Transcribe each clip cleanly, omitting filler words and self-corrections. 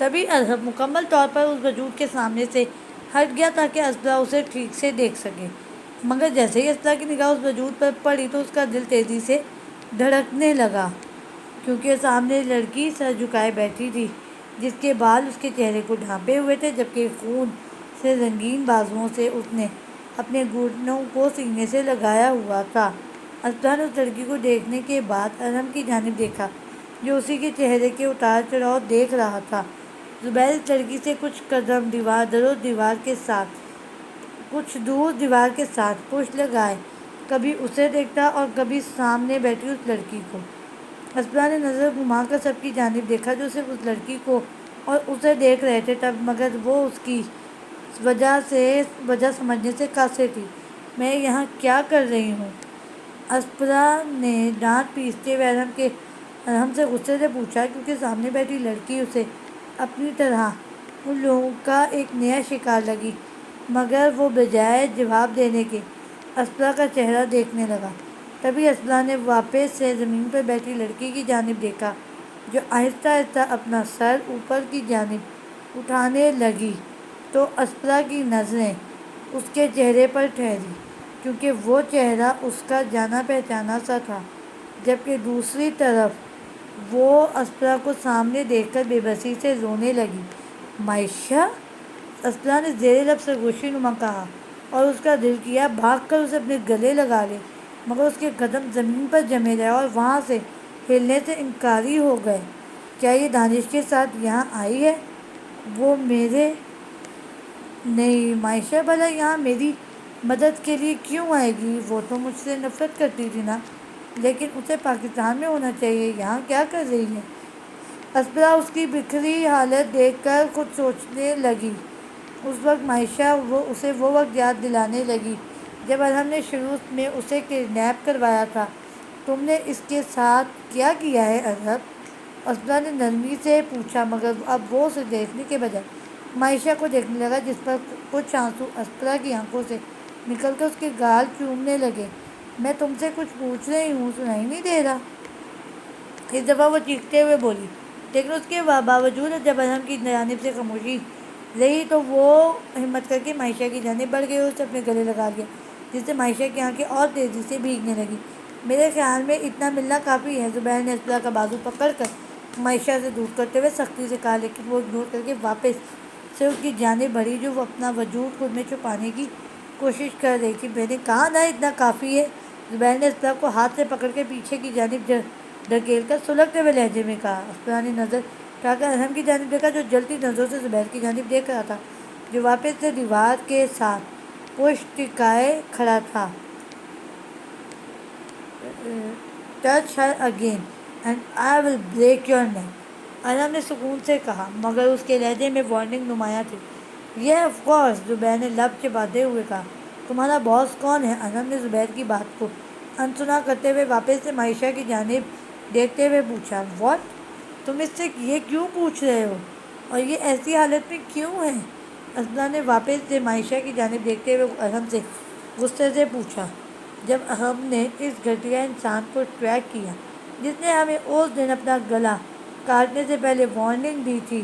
تبھی ارحم مکمل طور پر اس وجود کے سامنے سے ہٹ گیا تاکہ اسبرا اسے ٹھیک سے دیکھ سکے، مگر جیسے ہی اسبرا کی نگاہ اس وجود پر پڑی تو اس کا دل تیزی سے دھڑکنے لگا، کیونکہ سامنے لڑکی سر جھکائے بیٹھی تھی جس کے بال اس کے چہرے کو ڈھانپے ہوئے تھے، جبکہ خون سے رنگین بازوؤں سے اس نے اپنے گھٹنوں کو سینے سے لگایا ہوا تھا۔ اسبرا نے اس لڑکی کو دیکھنے کے بعد ارحم کی جانب دیکھا جو اسی کے چہرے کے اتار چڑھاؤ دیکھ رہا تھا۔ زبیر اس لڑکی سے کچھ قدم دور دیوار کے ساتھ پشت لگائے کبھی اسے دیکھتا اور کبھی سامنے بیٹھی اس لڑکی کو۔ اسبرا نے نظر گھما کر سب کی جانب دیکھا جو صرف اس لڑکی کو اور اسے دیکھ رہے تھے، مگر وہ اس کی وجہ سمجھنے سے قاصر تھی۔ میں یہاں کیا کر رہی ہوں؟ اسبرا نے دانت پیستے ہوئے ارحم سے غصے سے پوچھا، کیونکہ سامنے بیٹھی لڑکی اسے اپنی طرح ان لوگوں کا ایک نیا شکار لگی، مگر وہ بجائے جواب دینے کے اسبرا کا چہرہ دیکھنے لگا۔ تبھی اسبرا نے واپس سے زمین پر بیٹھی لڑکی کی جانب دیکھا جو آہستہ آہستہ اپنا سر اوپر کی جانب اٹھانے لگی، تو اسبرا کی نظریں اس کے چہرے پر ٹھہری، کیونکہ وہ چہرہ اس کا جانا پہچانا سا تھا، جبکہ دوسری طرف وہ اسبرا کو سامنے دیکھ کر بے بسی سے رونے لگی۔ "مائشہ!" اسبرا نے زیر لب سرگوشی نما کہا، اور اس کا دل کیا بھاگ کر اسے اپنے گلے لگا لے، مگر اس کے قدم زمین پر جمے رہے اور وہاں سے ہلنے سے انکاری ہو گئے۔ "کیا یہ دانش کے ساتھ یہاں آئی ہے؟ وہ میرے…" "نہیں مائشہ، بھلا یہاں میری مدد کے لیے کیوں آئے گی؟ وہ تو مجھ سے نفرت کرتی تھی نا، لیکن اسے پاکستان میں ہونا چاہیے، یہاں کیا کر رہی ہے؟" اسبرا اس کی بکھری حالت دیکھ کر خود سوچنے لگی۔ اس وقت مائشہ اسے وہ وقت یاد دلانے لگی جب ارحم نے شروع میں اسے کڈنیپ کروایا تھا۔ "تم نے اس کے ساتھ کیا کیا ہے ارحم؟" اسبرا نے نرمی سے پوچھا، مگر اب وہ اسے دیکھنے کے بجائے مائشہ کو دیکھنے لگا، جس پر کچھ آنسو اسبرا کی آنکھوں سے نکل کر اس کے گال چومنے لگے۔ "میں تم سے کچھ پوچھ رہی ہوں، سنائی نہیں دے رہا؟" اس دفعہ وہ چیختے ہوئے بولی، لیکن اس کے باوجود جب ارحم کی جانب سے خاموشی رہی تو وہ ہمت کر کے مائشہ کی جانب بڑھ گئی اور اسے اپنے گلے لگا لیا، جس سے مائشہ کی آنکھیں اور تیزی سے بھیگنے لگیں۔ "میرے خیال میں اتنا ملنا کافی ہے"، زبیر نے اسبرا کا بازو پکڑ کر مائشہ سے دور کرتے ہوئے سختی سے کہا، لیکن وہ اگنور کر کے واپس سے اس کی جانب بڑھی جو وہ اپنا وجود خود میں چھپانے کی کوشش کر رہی تھی۔ "میں نے کہا نا اتنا کافی ہے"، زبیر نے اسبرا کو ہاتھ سے پکڑ کے پیچھے کی جانب دھکیل کر سلگتے ہوئے لہجے میں کہا۔ اسبرا نے نظر اٹھا کر ارحم کی جانب دیکھا جو جلتی نظروں سے زبیر کی جانب دیکھ رہا تھا، جو واپس سے دیوار کے ساتھ پشت ٹکائے کھڑا تھا۔ "Touch her again and I will break your neck", Arham نے سکون سے کہا، مگر اس کے لہجے میں وارننگ نمایاں تھی۔ "یہ آف کورس"، زبیر نے لب چباتے ہوئے کہا۔ "تمہارا باس کون ہے؟" ارحم نے زبیر کی بات کو انسنا کرتے ہوئے واپس سے مائشہ کی جانب دیکھتے ہوئے پوچھا۔ "واٹ؟ تم اس سے یہ کیوں پوچھ رہے ہو؟ اور یہ ایسی حالت میں کیوں ہے؟" اسبرا نے واپس سے مائشہ کی جانب دیکھتے ہوئے ارحم سے غصے سے پوچھا۔ "جب ہم نے اس گھٹیا انسان کو ٹریک کیا جس نے ہمیں اس دن اپنا گلا کاٹنے سے پہلے وارننگ دی تھی،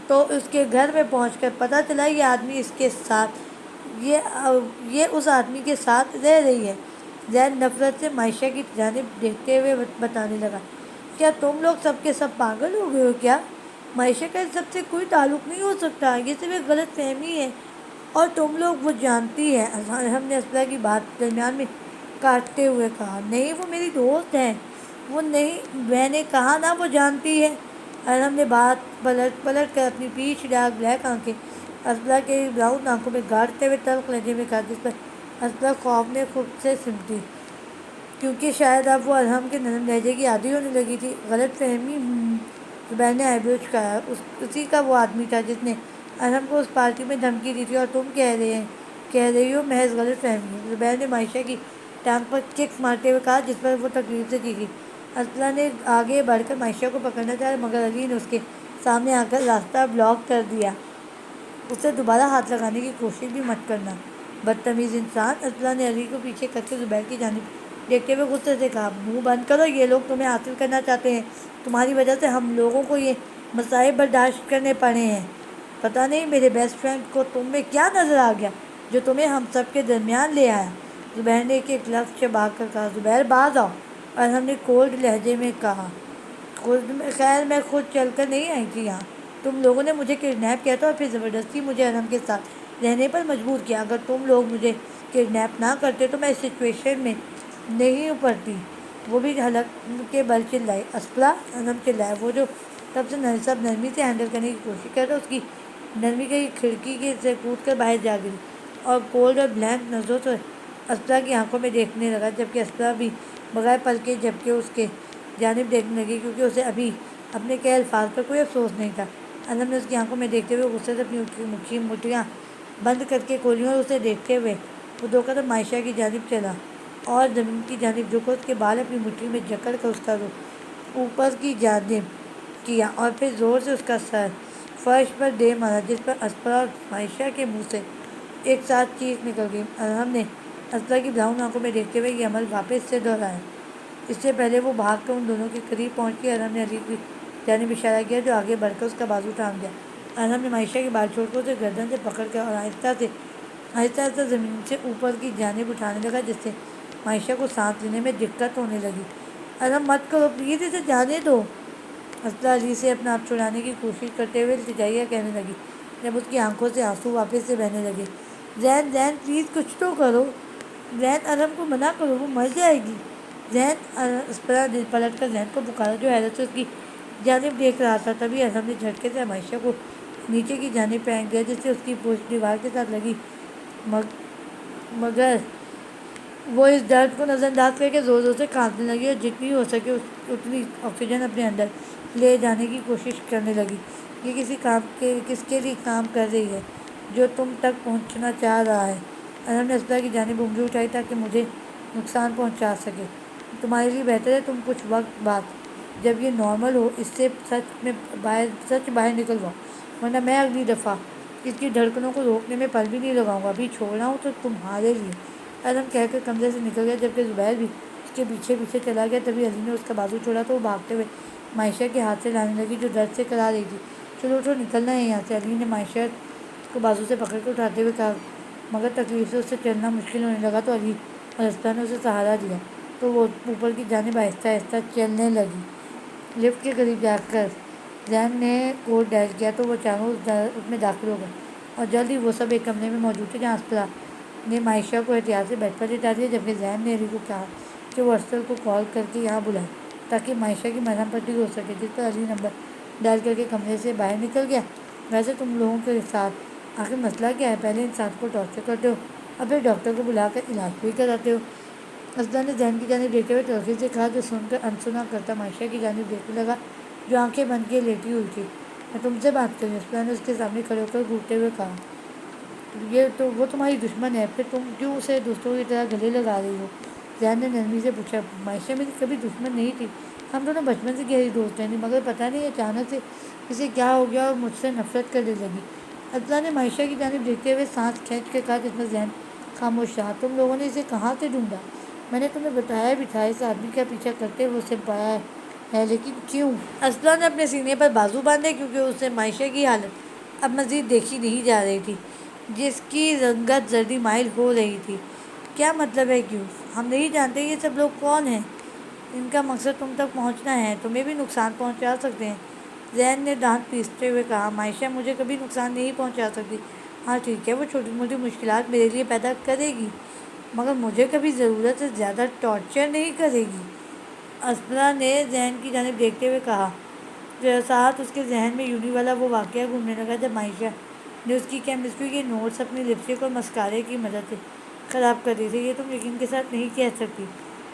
تو اس کے گھر میں پہنچ کر پتہ چلا یہ آدمی اس آدمی کے ساتھ رہ رہی ہے"، زید نفرت سے مائشہ کی جانب دیکھتے ہوئے بتانے لگا۔ "کیا تم لوگ سب کے سب پاگل ہو گئے ہو کیا؟ مائشہ کا اس سب سے کوئی تعلق نہیں ہو سکتا، یہ صرف ایک غلط فہمی ہے، اور تم لوگ وہ جانتی ہے"، ارحم نے اسبرا کی بات درمیان میں کاٹتے ہوئے کہا۔ "نہیں، وہ میری دوست ہے"، "وہ نہیں، میں نے کہا نا وہ جانتی ہے"، ارحم نے بات پلٹ کر اپنی پیچ ڈارک بلیک آنکھیں اسبرا کے براؤن آنکھوں میں گاڑتے ہوئے تلخ لہجے میں کہا، جس پر اسبرا خوف نے خود سے سمٹی، کیونکہ شاید اب وہ ارحم کے نرم لہجے کی عادی ہونے لگی تھی۔ "غلط فہمی، زبیر نے آئی برو جھکایا۔ "اسی کا وہ آدمی تھا جس نے ارحم کو اس پارٹی میں دھمکی دی تھی، اور تم کہہ رہی ہو محض غلط فہمی ہے"، زبیر نے مائشہ کی ٹانگ پر کک مارتے ہوئے کہا، جس پر وہ تکلیف سے چیخی۔ اسبرا نے آگے بڑھ کر مائشہ کو پکڑنا چاہا، مگر علی نے اس کے سامنے آ کر راستہ بلاک کر دیا۔ "اسے دوبارہ ہاتھ لگانے کی کوشش بھی مت کرنا، بدتمیز انسان"، اسبرا نے علی کو پیچھے کر کے زبیر کی جانب دیکھتے ہوئے غصے سے کہا۔ "منہ بند کرو، یہ لوگ تمہیں حاصل کرنا چاہتے ہیں، تمہاری وجہ سے ہم لوگوں کو یہ مصائب برداشت کرنے پڑے ہیں۔ پتہ نہیں میرے بیسٹ فرینڈ کو تم میں کیا نظر آ گیا جو تمہیں ہم سب کے درمیان لے آیا۔ زبیر نے ایک لفظ چبا کر کہا، زبیر باز آؤ۔ اور ہم نے کولڈ لہجے میں کہا، خیر میں خود چل کر نہیں آئی تھی یہاں، تم لوگوں نے مجھے کڈنیپ کیا تھا اور پھر زبردستی مجھے ارحم کے ساتھ رہنے پر مجبور کیا۔ اگر تم لوگ مجھے کڈنیپ نہ کرتے تو میں اس سچویشن میں نہیں ابھرتی۔ وہ بھی حلق کے بل چلائی۔ اسپلا، ارحم چلایا۔ وہ جو تب سے سب نرمی سے ہینڈل کرنے کی کوشش کرتا، اس کی نرمی کی کھڑکی سے کود کر باہر جا گری اور کولڈ اور بلینک نظروں سے اسپلا کی آنکھوں میں دیکھنے لگا، جبکہ اسپلا بھی بغیر پلکے جھپکے اس کے جانب دیکھنے لگی، کیونکہ اسے ابھی اپنے کہے الفاظ پر کوئی افسوس نہیں تھا۔ ارحم نے اس کی آنکھوں میں دیکھتے ہوئے غصے سے اپنی مٹھیاں بند کر کے کھولی اور اسے دیکھتے ہوئے وہ دو قدم عائشہ کی جانب چلا اور زمین کی جانب جھکا، اس کے بال اپنی مٹھی میں جکڑ کر اس کا رخ اوپر کی جانب کیا اور پھر زور سے اس کا سر فرش پر دے مارا، جس پر اسپلا اور عائشہ کے منہ سے ایک ساتھ چیخ نکل گئی۔ ارحم نے اسپلا کی براؤن آنکھوں میں دیکھتے ہوئے یہ عمل واپس سے دہرایا۔ اس سے پہلے وہ بھاگ کر ان دونوں کے قریب پہنچ گئی۔ ارحم نے علی کی جانب اشارہ کیا، جو آگے بڑھ کر اس کا بازو تھام دیا۔ ارحم نے عائشہ کے بال چھوڑ کر اسے گردن سے پکڑ کر اور آہستہ زمین سے اوپر کی جانب اٹھانے لگا، جس سے عائشہ کو سانس لینے میں دقت ہونے لگی۔ ارحم مت کرو پلیز، اسے جانے دو۔ اسپلا علی سے اپنا آپ چھڑانے کی کوشش کرتے ہوئے التجائیہ کہنے لگی، جب اس کی آنکھوں سے آنسو واپس سے بہنے لگے۔ زین پلیز کچھ تو کرو، زین ارحم کو منع کرو، وہ مر جائے گی۔ زین، اسپلا نے پلٹ کر زین کو پکارا، جو حیرت سے اس کی جانب دیکھ رہا تھا۔ تبھی ارحم نے جھٹکے سے عائشہ کو نیچے کی جانب پھینک دیا، جس سے اس کی پشت دیوار کے ساتھ لگی، مگر وہ اس درد کو نظر انداز کر کے زور زور سے کھانسنے لگی اور جتنی ہو سکے اتنی آکسیجن اپنے اندر لے جانے کی کوشش کرنے لگی۔ یہ کس کے لیے کام کر رہی ہے جو تم تک پہنچنا چاہ رہا ہے؟ ارحم نے اسپلا کی جانب انگلی اٹھائی تاکہ مجھے نقصان پہنچا سکے۔ تمہارے لیے بہتر ہے تم کچھ وقت بعد جب یہ نارمل ہو اس سے سچ باہر نکل جاؤ، ورنہ میں اگلی دفعہ اس کی دھڑکنوں کو روکنے میں پل بھی نہیں لگاؤں گا۔ ابھی چھوڑ رہا ہوں تو تمہارے لیے، ارحم کہہ کر کمرے سے نکل گیا، جبکہ زبیر بھی اس کے پیچھے پیچھے چلا گیا۔ تبھی علی نے اس کا بازو چھوڑا تو وہ بھاگتے ہوئے عائشہ کے ہاتھ سے لانے لگی، جو درد سے کرا رہی تھی۔ چلو اٹھو، نکلنا ہے یہاں سے۔ علی نے عائشہ کو بازو سے پکڑ کر اٹھاتے ہوئے کہا، مگر تکلیف سے اس سے چلنا مشکل ہونے لگا تو علی اور اسپلا نے اسے سہارا دیا تو وہ اوپر کی جانب آہستہ آہستہ چلنے لگی۔ لفٹ کے قریب جا کر زین نے کوڈ ڈائل کیا تو وہ چاروں اس میں داخل ہو گئے اور جلد ہی وہ سب ایک کمرے میں موجود تھے، جہاں اسپلا نے عائشہ کو احتیاط سے بیڈ پر لٹا دیا، جبکہ زین نے علی کو کہا کہ وہ ارسل کو کال کر کے یہاں بلائے تاکہ عائشہ کی مرہم پٹی ہو سکے، جس پر علی نمبر ڈائل کر کے کمرے سے باہر نکل گیا۔ ویسے تم لوگوں کے ساتھ آخر مسئلہ کیا ہے؟ پہلے انسان کو ٹارچر کرتے ہو اور پھر ڈاکٹر کو بلا کر علاج بھی کراتے ہو۔ اسپلا نے زین کی جانب دیکھتے ہوئے تلخی سے کہا، جو سن کر انسنا کرتا عائشہ کی جانب دیکھنے لگا، جو آنکھیں بند کیے لیٹی ہوئی تھی۔ میں تم سے بات کروں؟ اسپلا نے اس کے سامنے کھڑے ہو کر گھٹتے ہوئے کہا، وہ تمہاری دشمن ہے، پھر تم کیوں اسے دوستوں کی طرح گلے لگا رہی ہو؟ زین نے نرمی سے پوچھا، عائشہ میری کبھی دشمن نہیں تھی، ہم دونوں بچپن سے گہری دوست ہیں، مگر پتہ نہیں اچانک سے اسے کیا ہو گیا اور مجھ سے نفرت کرنے لگی۔ اسپلا نے عائشہ کی جانب دیکھتے ہوئے سانس کھینچ کے کہا، جس میں زین خاموش رہا، تم لوگوں نے اسے کہاں سے ڈھونڈا؟ میں نے تمہیں بتایا بھی تھا، اس آدمی کا پیچھا کرتے ہوئے اسے پایا ہے، لیکن کیوں؟ اسپلا نے اپنے سینے پر بازو باندھے، کیونکہ اسے عائشہ کی حالت اب مزید دیکھی نہیں جا رہی تھی، جس کی رنگت زردی مائل ہو رہی تھی۔ کیا مطلب ہے کیوں؟ ہم نہیں جانتے یہ سب لوگ کون ہیں، ان کا مقصد تم تک پہنچنا ہے، تمہیں بھی نقصان پہنچا سکتے ہیں۔ زین نے دانت پیستے ہوئے کہا، عائشہ مجھے کبھی نقصان نہیں پہنچا سکتی۔ ہاں ٹھیک ہے، وہ چھوٹی موٹی مشکلات میرے لیے پیدا کرے گی، مگر مجھے کبھی ضرورت سے زیادہ ٹارچر نہیں کرے گی۔ اسپلا نے زین کی جانب دیکھتے ہوئے کہا، ساتھ اس کے ذہن میں یونی والا وہ واقعہ گھومنے لگا جب عائشہ نے اس کی کیمسٹری کے نوٹس اپنی لپسٹک اور مسکارے کی مدد سے خراب کر دیے تھے۔ یہ تم یقین کے ساتھ نہیں کہہ سکتی،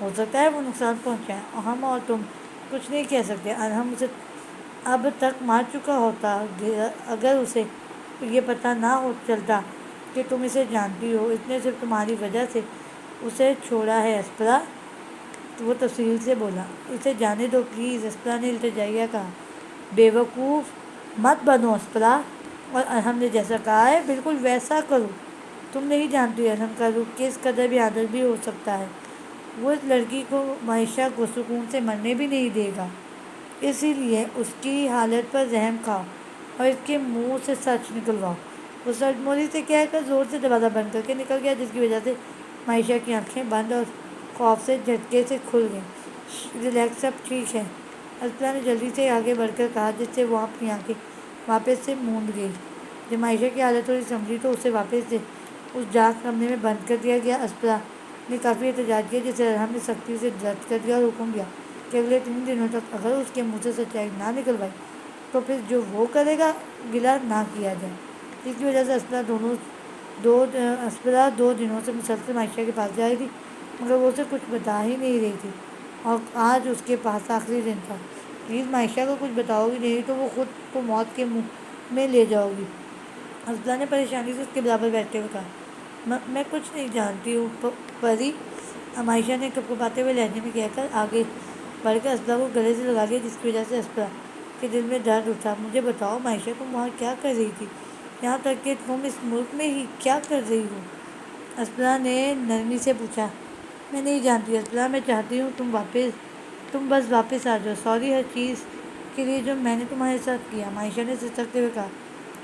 ہو سکتا ہے وہ نقصان پہنچائے، ہم اور تم کچھ نہیں کہہ سکتے۔ ارحم اسے اب تک مار چکا ہوتا، اگر اسے یہ پتہ نہ چلتا کہ تم اسے جانتی ہو، اس نے صرف تمہاری وجہ سے اسے چھوڑا ہے۔ اسپلا، وہ تفصیل سے بولا، اسے جانے دو پلیز۔ اسپلا نے التجائیہ کہا، بے وقوف مت بنو اسپلا، اور ارحم نے جیسا کہا ہے بالکل ویسا کرو۔ تم نہیں جانتی ارحم کا رخ کس قدر بھیانک بھی ہو سکتا ہے، وہ اس لڑکی کو عائشہ کو سکون سے مرنے بھی نہیں دے گا۔ اسی لیے اس کی حالت پر رحم کھاؤ اور اس کے منہ سے سچ نکلواؤ۔ وہ سچ مولی سے کہہ کر زور سے دروازہ بند کر کے نکل گیا، جس کی وجہ سے معائشہ کی آنکھیں بند اور خوف سے جھٹکے سے کھل گئیں۔ ریلیکس، سب ٹھیک ہے، اسپرا نے جلدی سے آگے بڑھ کر کہا، جس سے وہ اپنی آنکھیں واپس سے موند گئی۔ جب معائشہ کی حالت تھوڑی سمجھی تو اسے واپس سے اس ڈاک کمرے میں بند کر دیا گیا۔ اسپرا نے کافی احتجاج کیا، جسے ارحم نے سختی سے رد کر دیا اور حکم دیا کہ اگلے 3 دنوں تک اگر اس کے منہ سے سچائی نہ نکلوائی تو پھر جو وہ کرے گا گلا نہ کیا جائے۔ اس کی وجہ سے اسپرا 2 دنوں سے مسلسل معائشہ کے پاس جا رہی تھی، مگر وہ اسے کچھ بتا ہی نہیں رہی تھی، اور آج اس کے پاس آخری دن تھا۔ پلیز معائشہ کو کچھ بتاؤ گی نہیں تو وہ خود کو موت کے منہ میں لے جاؤ گی، اسپرا نے پریشانی سے اس کے برابر بیٹھتے ہوئے کہا۔ میں کچھ نہیں جانتی ہوں پری، معائشہ نے کپکپاتے ہوئے لہجے میں کہہ کر آگے بڑھ کر اسپرا کو گلے سے لگا لیا، جس کی وجہ سے اسپرا کے دل میں درد اٹھا۔ مجھے بتاؤ معائشہ، تم وہاں کیا کر رہی تھی؟ یہاں تک کہ تم اس ملک میں ہی کیا کر رہی ہو؟ اسپرا نے نرمی سے پوچھا۔ میں نہیں جانتی اسپرا، میں چاہتی ہوں تم بس واپس آ جاؤ۔ سوری ہر چیز کے لیے جو میں نے تمہارے ساتھ کیا، معائشہ نے سسکتے ہوئے کہا۔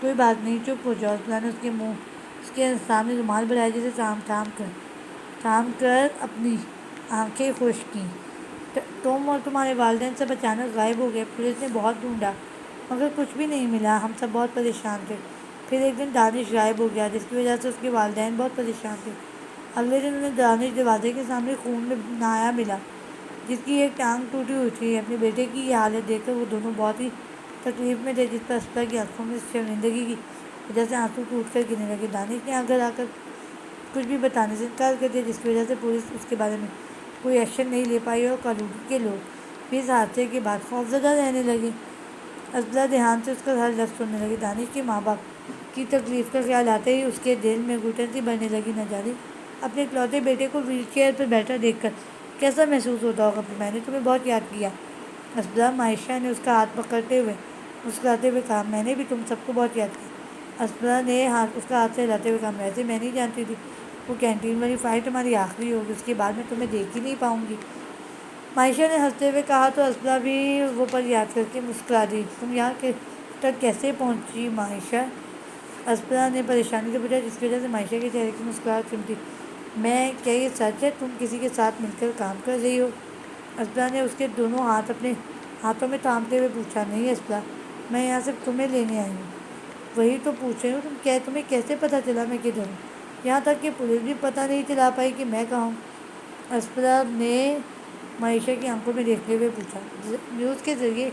کوئی بات نہیں، چپ ہو جاؤ، اسپرا نے اس کے سامنے رومال بڑھایا، جسے تھام کر اپنی آنکھیں خشک کیں۔ تم اور تمہارے والدین سب اچانک غائب ہو گئے، پولیس نے بہت ڈھونڈا مگر کچھ بھی نہیں ملا، ہم سب بہت پریشان تھے۔ پھر ایک دن دانش غائب ہو گیا، جس کی وجہ سے اس کے والدین بہت پریشان تھے۔ اگلے دن انہیں دانش دروازے کے سامنے خون میں نہایا ملا، جس کی ایک ٹانگ ٹوٹی ہوئی تھی۔ اپنے بیٹے کی یہ حالت دیکھ کر وہ دونوں بہت ہی تکلیف میں تھے، جس پر اسپرا کی آنکھوں میں شرمندگی کی وجہ سے آنسو ٹوٹ کر گرنے لگے۔ دانش نے گھر آ کر کچھ بھی بتانے سے انکار کر دیا، جس کی وجہ سے پولیس اس کے بارے میں کوئی ایکشن نہیں لے پائی اور کالونی کے لوگ بھی اس حادثے کے بعد خوفزدہ رہنے لگے۔ اسپرا دھیان سے اس کا ہر لفظ سننے لگی۔ دانش کے ماں باپ کی تکلیف کا خیال آتے ہی اس کے دل میں گھٹن سی بڑھنے لگی۔ نہ جانے اپنے اکلوتے بیٹے کو ویل چیئر پر بیٹھا دیکھ کر کیسا محسوس ہوتا ہوگا۔ میں نے تمہیں بہت یاد کیا اسپرا، معائشہ نے اس کا ہاتھ پکڑتے ہوئے مسکراتے ہوئے کہا۔ میں نے بھی تم سب کو بہت یاد کیا، اسپرا نے اس کا ہاتھ سے ہلاتے ہوئے کہا۔ ویسے میں نہیں جانتی تھی وہ کینٹین والی فائٹ ہماری آخری ہوگی، اس کے بعد میں تمہیں دیکھ ہی نہیں پاؤں گی، معائشہ نے ہنستے ہوئے کہا، تو اسپرا بھی وہ پل یاد کر کے مسکرا دی۔ تم یہاں تک کیسے پہنچی معائشہ؟ اسپرا نے پریشانی سے پوچھا، جس کی وجہ سے معائشہ کے چہرے کی مسکراہٹ سمٹی۔ کیا یہ سچ ہے تم کسی کے ساتھ مل کر کام کر رہی ہو؟ اسپرا نے اس کے دونوں ہاتھ اپنے ہاتھوں میں تھامتے ہوئے پوچھا۔ نہیں اسپرا، میں یہاں صرف تمہیں لینے آئی ہوں۔ وہی تو پوچھ رہی ہوں، تمہیں کیسے پتہ چلا میں کدھر ہوں؟ یہاں تک کہ پولیس بھی پتہ نہیں چلا پائی کہ میں کہاں ہوں، اسپرا نے معائشہ کی آنکھوں میں دیکھتے ہوئے پوچھا۔ نیوز کے ذریعے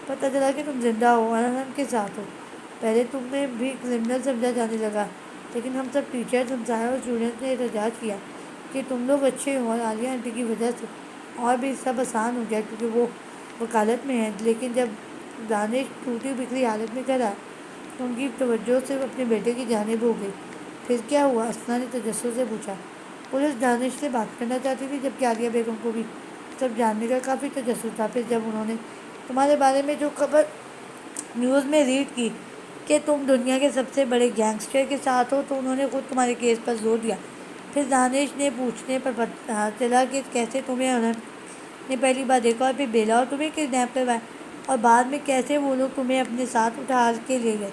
پتہ چلا کہ تم زندہ ہو اور ارحم کے ساتھ ہو۔ پہلے تمہیں بھی کرمنل سمجھا جانے لگا، لیکن ہم سب ٹیچرز، ہمسایہ اور اسٹوڈنٹس نے احتجاج کیا کہ تم لوگ اچھے ہو، اور عالیہ آنٹی کی وجہ سے اور بھی سب آسان ہو گیا کیونکہ وہ وکالت میں ہیں۔ لیکن جب دانش ٹوٹی بکھری حالت میں گھر آیا تو ان کی توجہ صرف اپنے بیٹے کی جانب ہو گئی۔ پھر کیا ہوا؟ اسپرا نے تجسس سے پوچھا۔ پولیس دانش سے بات کرنا چاہتی تھی، جبکہ عالیہ بیگم کو بھی سب جاننے کا کافی تجسس تھا۔ پھر جب انہوں نے تمہارے بارے میں جو خبر نیوز میں ریڈ کی کہ تم دنیا کے سب سے بڑے گینگسٹر کے ساتھ ہو، تو انہوں نے خود تمہارے کیس پر زور دیا۔ پھر دانش نے پوچھنے پر پتہ چلا کہ کیسے تمہیں ارحم نے پہلی بار دیکھا اور پھر بیلا اور تمہیں کڈنیپ کروایا، اور بعد میں کیسے وہ لوگ تمہیں اپنے ساتھ اٹھا کے لے گئے۔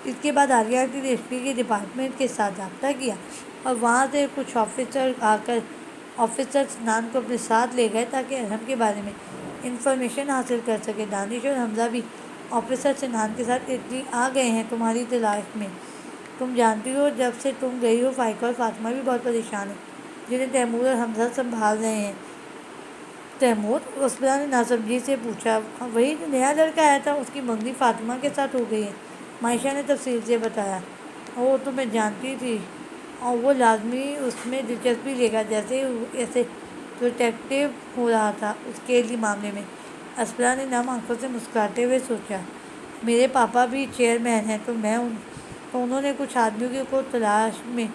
اس کے بعد عالیہ آنٹی نے ایس پی کے ڈپارٹمنٹ کے ساتھ رابطہ کیا اور وہاں سے کچھ آفیسر سنان کو اپنے ساتھ لے گئے تاکہ ارحم کے بارے میں انفارمیشن حاصل کر سکے۔ دانش اور حمزہ بھی آفیسر سنان کے ساتھ اٹلی آ گئے ہیں تمہاری تلاش میں۔ تم جانتی ہو جب سے تم گئی ہو فائقہ اور فاطمہ بھی بہت پریشان ہیں، جنہیں تیمور اور حمزہ سنبھال رہے ہیں۔ تیمور؟ اسپرا نے ناسمجھی سے پوچھا۔ وہی جو نیا لڑکا آیا تھا، اس کی منگنی فاطمہ کے ساتھ ہو گئی ہے، معائشہ نے تفصیل سے بتایا۔ اوہ، تو میں جانتی تھی، اور وہ لازمی اس میں دلچسپی لے گا جیسے پروٹیکٹیو ہو رہا تھا اس کیلی معاملے میں۔ اسپرا نے نم آنکھوں سے مسکراتے ہوئے سوچا۔ میرے پاپا بھی چیئرمین ہیں، تو انہوں نے کچھ آدمیوں کو تلاش میں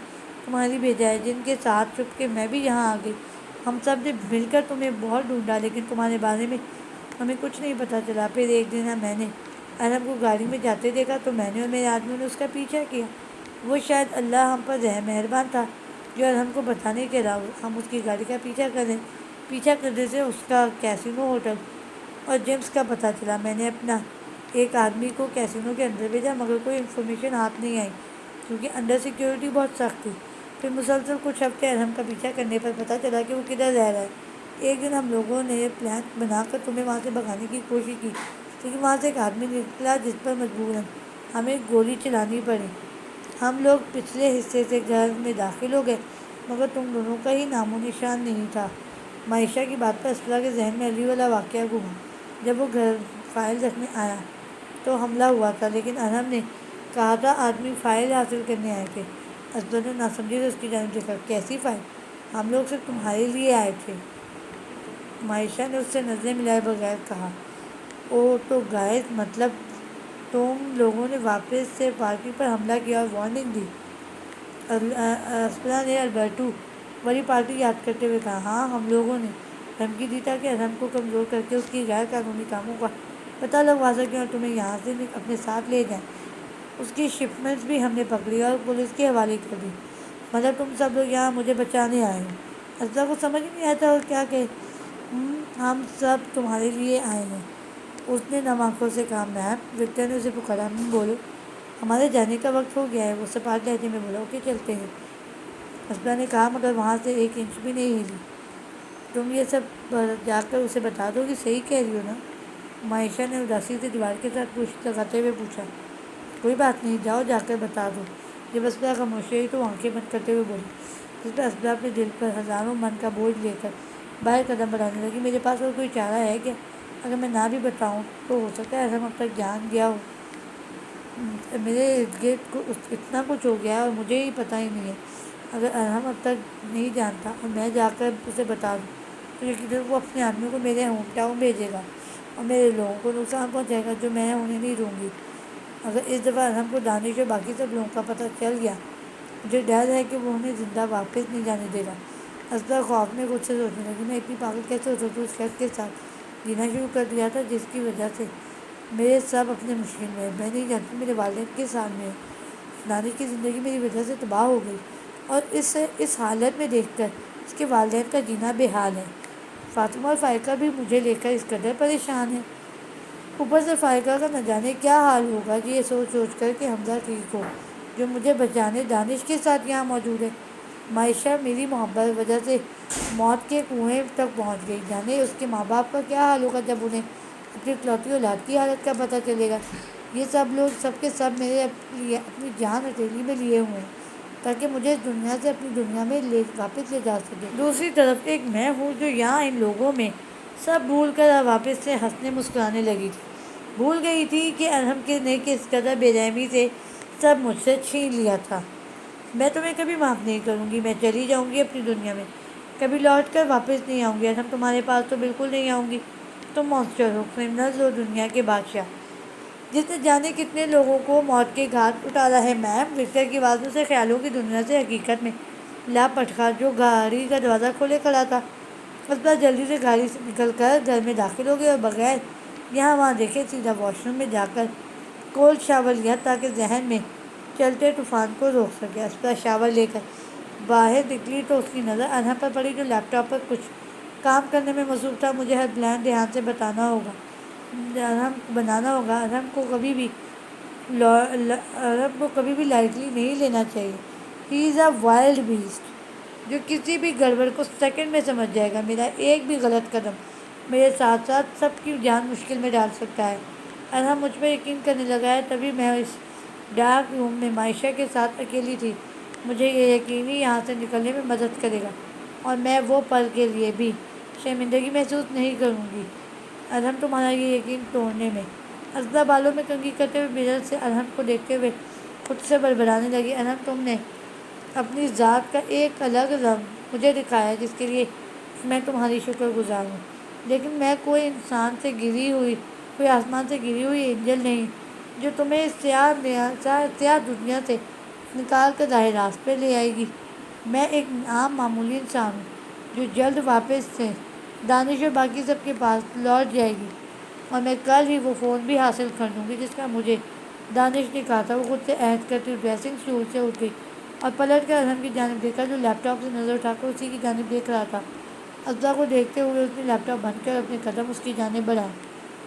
تمہاری بھیجا ہے، جن کے ساتھ چھپ کے میں بھی یہاں آ گئی۔ ہم سب نے مل کر تمہیں بہت ڈھونڈا، لیکن تمہارے بارے میں ہمیں کچھ نہیں پتہ چلا۔ پھر ایک دن میں نے ارحم کو گاڑی میں جاتے دیکھا، تو میں نے اور میرے آدمیوں نے اس کا پیچھا کیا۔ وہ شاید اللہ ہم پر مہربان تھا جو ارحم کو پتہ نہیں چلا۔ ہم اس کی گاڑی کا پیچھا کرنے سے اس کا کیسینو ہوٹل اور جیمس کا پتہ چلا۔ میں نے اپنا ایک آدمی کو کیسینو کے اندر بھیجا مگر کوئی انفارمیشن ہاتھ نہیں آئی کیونکہ انڈر سیکیورٹی بہت سخت تھی۔ پھر مسلسل کچھ ہفتے ارحم کا پیچھا کرنے پر پتہ چلا کہ وہ کدھر رہ رہا ہے۔ ایک دن ہم لوگوں نے پلان بنا کر تمہیں وہاں سے بھگانے کی کوشش کی لیکن وہاں سے ایک آدمی نکلا جس پر مجبوراً ہمیں گولی چلانی پڑی۔ ہم لوگ پچھلے حصے سے گھر میں داخل ہو گئے مگر تم دونوں کا ہی نام و نشان نہیں تھا۔ معائشہ کی بات پر اسپرا کے ذہن میں علی والا واقعہ گھوما۔ جب وہ گھر فائل رکھنے آیا تو حملہ ہوا تھا لیکن ارحم نے کہا تھا آدمی فائل حاصل کرنے آئے تھے۔ اسپرا نے ناسمجھی سے اس کی جانب دیکھا۔ کیسی فائل؟ ہم لوگ صرف تمہارے لیے آئے تھے۔ معائشہ نے اس سے نظریں ملائے بغیر کہا۔ او تو گائز مطلب تم لوگوں نے واپس سے پارٹی پر حملہ کیا اور وارننگ دی؟ اسپرا نے البرٹو والی پارٹی یاد کرتے ہوئے کہا۔ ہاں ہم لوگوں نے دھمکی دی تاکہ ارحم کو کمزور کر کے اس کی غیر قانونی کاموں کا پتہ لگوا سکیں اور تمہیں یہاں سے اپنے ساتھ لے جائیں۔ اس کی شپمنٹس بھی ہم نے پکڑی اور پولیس کے حوالے کر دی۔ مطلب تم سب لوگ یہاں مجھے بچانے آئے ہو۔ اسپرا کو سمجھ نہیں آتا اور کیا کہ ہم سب تمہارے لیے آئے ہیں، اس نے نم آنکھوں سے کہا۔ میم، وکٹر نے اسے پکارا۔ بولو، ہمارے جانے کا وقت ہو گیا ہے، وہ سپاٹ لہجے میں بولا۔ اوکے چلتے ہیں، اسپرا نے کہا مگر وہاں سے ایک انچ بھی نہیں ہلی۔ تم یہ سب جا کر اسے بتا دو گی، صحیح کہہ رہی ہو نا؟ معائشہ نے اداسی سے دیوار کے ساتھ پشت لگاتے ہوئے پوچھا۔ کوئی بات نہیں، جاؤ جا کر بتا دو۔ جب اسپرا خاموش ہوئی تو آنکھیں بند کرتے ہوئے بولی۔ جس پر اسپرا اپنے دل پر ہزاروں من کا بوجھ لے کر باہر قدم بڑھانے لگی۔ میرے پاس اور کوئی چارہ ہے کیا؟ اگر میں نہ بھی بتاؤں تو ہو سکتا ہے ارحم اب تک جان گیا ہو۔ میرے ارد گرد اتنا کچھ ہو گیا ہے اور مجھے ہی پتہ ہی نہیں ہے۔ اگر ارحم اب تک نہیں جانتا اور میں جا کر اسے بتا دوں تو یقیناً وہ اپنے آدمیوں کو میرے ہوم ٹاؤن بھیجے گا اور میرے لوگوں کو نقصان پہنچائے گا جو میں انہیں نہیں دوں گی۔ اگر اس دفعہ ارحم کو دانش اور باقی سب لوگوں کا پتہ چل گیا مجھے ڈر ہے کہ وہ انہیں زندہ واپس نہیں جانے دے گا۔ اسپرا خوف میں خود سے سوچنے لگی۔ میں اتنی پاگل کیسے ہو سکتی ہوں؟ اس شخص کے ساتھ جینا شروع کر دیا تھا جس کی وجہ سے میرے سب اپنے مشکل میں ہے۔ میں نہیں جانتی میرے والدین کے سامنے ہیں۔ دانش کی زندگی میری وجہ سے تباہ ہو گئی اور اس حالت میں دیکھ کر اس کے والدین کا جینا بے حال ہے۔ فاطمہ اور فائقہ بھی مجھے لے کر اس قدر پریشان ہیں۔ اوپر سے فائقہ کا نہ جانے کیا حال ہوگا یہ سوچ سوچ کر کہ حمزہ ٹھیک ہو جو مجھے بچانے دانش کے ساتھ یہاں موجود ہے۔ معائشہ میری محبت وجہ سے موت کے کنویں تک پہنچ گئی۔ جانے اس کے ماں باپ کا کیا حال ہوگا جب انہیں اپنی اکلوتی اولاد کی حالت کا پتہ چلے گا۔ یہ سب لوگ سب کے سب میرے لیے اپنی جان ہتھیلی میں لیے ہوئے ہیں تاکہ مجھے اس دنیا سے اپنی دنیا میں واپس لے جا سکے۔ دوسری طرف ایک میں ہوں جو یہاں ان لوگوں میں سب بھول کر واپس سے ہنسنے مسکرانے لگی تھی۔ بھول گئی تھی کہ ارحم نے کس قدر بے رحمی سے سب مجھ سے چھین لیا تھا۔ میں تمہیں کبھی معاف نہیں کروں گی۔ میں چلی جاؤں گی اپنی دنیا میں، کبھی لوٹ کر واپس نہیں آؤں گی۔ ارحم تمہارے پاس تو بالکل نہیں آؤں گی۔ تم مانسٹر ہو، کرمنلز ہو، دنیا کے بادشاہ جس نے جانے کتنے لوگوں کو موت کے گھاٹ اتارا ہے۔ میم، وکٹر کی آواز سے خیالوں کی دنیا سے حقیقت میں لاپٹخا جو گاڑی کا دروازہ کھولے کھڑا تھا۔ اسپرا جلدی سے گاڑی سے نکل کر گھر میں داخل ہو گئی اور بغیر یہاں وہاں دیکھے سیدھا واش روم میں جا کر کولڈ شاور لیا تاکہ ذہن میں چلتے طوفان کو روک سکے۔ اسپرا شاور لے کر باہر نکلی تو اس کی نظر ارحم پر پڑی جو لیپ ٹاپ پر کچھ کام کرنے میں مصروف تھا۔ مجھے ہر پلان دھیان سے بنانا ہوگا۔ ارحم کو کبھی بھی لائٹلی نہیں لینا چاہیے۔ ہی از اے وائلڈ بیسٹ جو کسی بھی گڑبڑ کو سیکنڈ میں سمجھ جائے گا۔ میرا ایک بھی غلط قدم میرے ساتھ ساتھ سب کی جان مشکل میں ڈال سکتا ہے۔ ارحم مجھ پر یقین کرنے لگا ہے تبھی میں اس ڈارک روم میں معائشہ کے ساتھ اکیلی تھی۔ مجھے یہ یقینی یہاں سے نکلنے میں مدد کرے گا اور میں وہ پل کے لیے بھی شرمندگی محسوس نہیں کروں گی ارحم تمہارا یہ یقین توڑنے میں۔ اسپرا بالوں میں کنگھی کرتے ہوئے مرر سے ارحم کو دیکھتے ہوئے خود سے بڑبڑانے لگی۔ ارحم، تم نے اپنی ذات کا ایک الگ رنگ مجھے دکھایا ہے جس کے لیے میں تمہاری شکر گزار ہوں، لیکن میں کوئی آسمان سے گری ہوئی اینجل نہیں جو تمہیں اس سیاہ دنیا سے نکال کر راہ راست پہ لے آئے گی۔ میں ایک عام معمولی انسان ہوں جو جلد واپس سے دانش اور باقی سب کے پاس لوٹ جائے گی اور میں کل ہی وہ فون بھی حاصل کر لوں گی جس کا مجھے دانش نے کہا تھا۔ وہ خود سے عہد کرتی ہوئی ڈریسنگ اسٹول سے اٹھ گئی اور پلٹ کر ارحم کی جانب دیکھا جو لیپ ٹاپ سے نظر اٹھا کر اسی کی جانب دیکھ رہا تھا۔ اسپرا کو دیکھتے ہوئے اس نے لیپ ٹاپ بند کر اپنے قدم اس کی جانب بڑھائے۔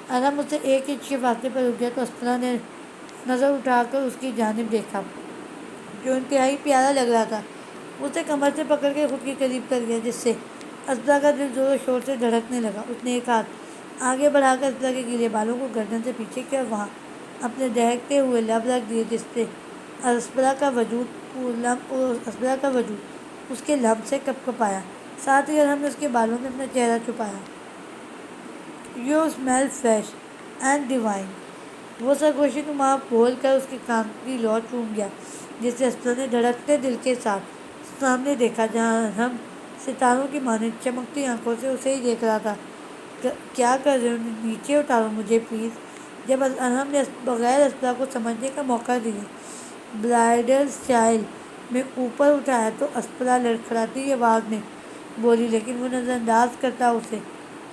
ارحم اسے 1 انچ کے فاصلے پر رک گیا تو اسپرا نے نظر اٹھا کر اس کی جانب دیکھا جو انتہائی پیارا لگ رہا تھا۔ اسے کمر سے پکڑ کے خود کے قریب کر گیا جس سے اسپرا کا دل زور و شور سے دھڑکنے لگا۔ اس نے ایک ہاتھ آگے بڑھا کر اسپرا کے گیلے بالوں کو گردن سے پیچھے کیا اور وہاں اپنے دہکتے ہوئے لب رکھ دیے جس سے اسپرا کا وجود اس کے لب سے کپ کپایا۔ ساتھ ہی ارحم نے اس کے بالوں میں اپنا چہرہ چھپایا۔ "You smell fresh and divine", وہ سرگوشی نما بول کر اس کے کان کی لو چوم گیا جس سے اسپرا نے دھڑکتے دل کے ساتھ سامنے دیکھا جہاں ارحم ستاروں کی مانند چمکتی آنکھوں سے اسے ہی دیکھ رہا تھا۔ "کیا کر رہے ہو؟ نیچے اتارو مجھے پلیز"۔ جب ارحم نے بغیر اسپرا کو سمجھنے کا موقع دیے برائڈل اسٹائل میں اوپر اٹھایا تو اسپرا لڑکھڑاتی آواز میں بولی لیکن وہ نظر انداز کرتا اسے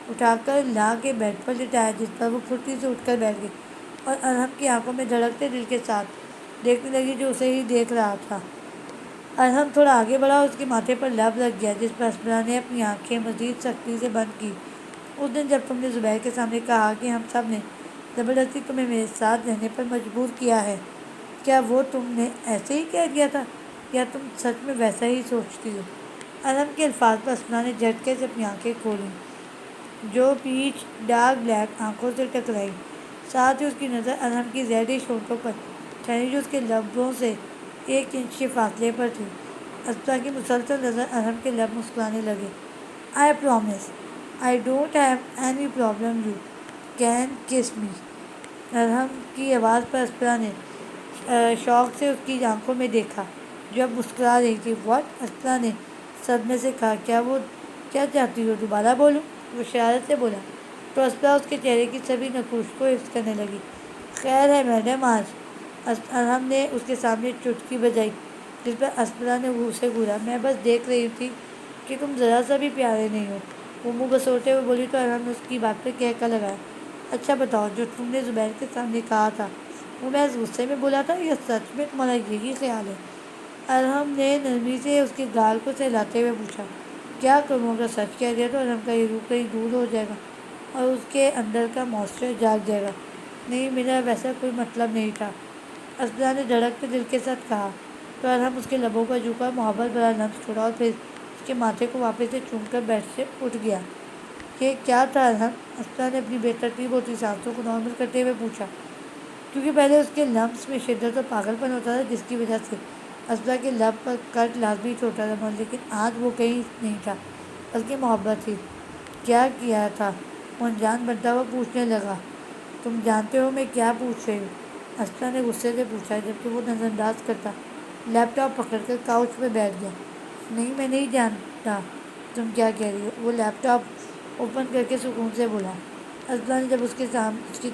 اٹھا کر لا کے بیڈ پر لٹایا جس پر وہ پھرتی سے اٹھ کر بیٹھ گئی اور ارحم کی آنکھوں میں دھڑکتے دل کے ساتھ دیکھنے لگی جو اسے ہی دیکھ رہا تھا۔ ارحم تھوڑا آگے بڑھا اور اس کے ماتھے پر لب رکھ گیا جس پر اسپرا نے اپنی آنکھیں مزید سختی سے بند کی۔ "اس دن جب تم نے زبیر کے سامنے کہا کہ ہم سب نے زبردستی تمہیں میرے ساتھ رہنے پر مجبور کیا ہے، کیا وہ تم نے ایسے ہی کہہ دیا تھا یا تم سچ میں ویسا ہی سوچتی ہو"؟ ارحم کے الفاظ پر اسپرا نے جھٹکے سے اپنی آنکھیں کھولیں جو پیچ ڈارک بلیک آنکھوں سے ٹکرائیں۔ ساتھ ہی اس کی نظر ارحم کی ریڈش ہونٹوں پر ٹھہری جو اس کے لبوں سے 1 انچ کے فاصلے پر تھی۔ اسپرا کی مسلسل نظر ارحم کے لب مسکرانے لگے۔ "I promise I don't have any problem, you can kiss me". ارحم کی آواز پر اسپرا نے شوق سے اس کی آنکھوں میں دیکھا جو اب مسکرا رہی تھی۔ "واٹ"، اسپرا نے صدمے سے کہا، "کیا چاہتی ہو، دوبارہ بولوں"؟ وہ شرارت سے بولا تو اسپرا اس کے چہرے کی سبھی نقوش کو حفظ کرنے لگی۔ "خیر ہے میڈم آج"، ارحم نے اس کے سامنے چٹکی بجائی جس پر اسپرا نے اسے گھورا۔ "میں بس دیکھ رہی تھی کہ تم ذرا سا بھی پیارے نہیں ہو"، وہ منہ بسوڑتے ہوئے بولی تو ارحم نے اس کی بات پر کہکا لگایا۔ "اچھا بتاؤ، جو تم نے زبیر کے سامنے کہا تھا وہ محض غصے میں بولا تھا یا سچ میں تمہارا یہی خیال ہے"؟ ارحم نے نرمی سے اس کے گال کو سہلاتے ہوئے پوچھا۔ "کیا کروں، اگر سچ کہہ دیا تو ارحم کا یہ روپ کہیں دور ہو جائے گا اور اس کے اندر کا ماسٹر جاگ جائے گا"۔ "نہیں، میرا ویسا کوئی مطلب نہیں تھا"، اسپرا نے دھڑکتے دل کے ساتھ کہا تو ارحم اس کے لبوں پر جھکا اور محبت بھرا لمس چھوڑا اور پھر اس کے ماتھے کو واپس سے چوم کر بیڈ سے اٹھ گیا۔ "یہ کیا تھا ارحم"، اسپرا نے اپنی بے ترتیب ہوتی سانسوں کو نارمل کرتے ہوئے پوچھا کیونکہ پہلے اس کے لمس میں شدت اور پاگل پن ہوتا تھا جس کی وجہ سے اسپرا کے لب پر کٹ لازمی چھوٹا تھا لیکن آج وہ کہیں نہیں تھا بلکہ محبت تھی۔ "کیا کیا تھا"، وہ انجان بنتا ہوا پوچھنے لگا۔ "تم جانتے ہو میں کیا پوچھ رہی ہوں"، اسپرا نے غصے سے پوچھا جبکہ وہ نظر انداز کرتا لیپ ٹاپ پکڑ کر کاؤچ پہ بیٹھ گیا۔ "نہیں، میں نہیں جانتا تم کیا کہہ رہی ہو"، وہ لیپ ٹاپ اوپن کر کے سکون سے بولا۔ اسپرا نے جب اس کے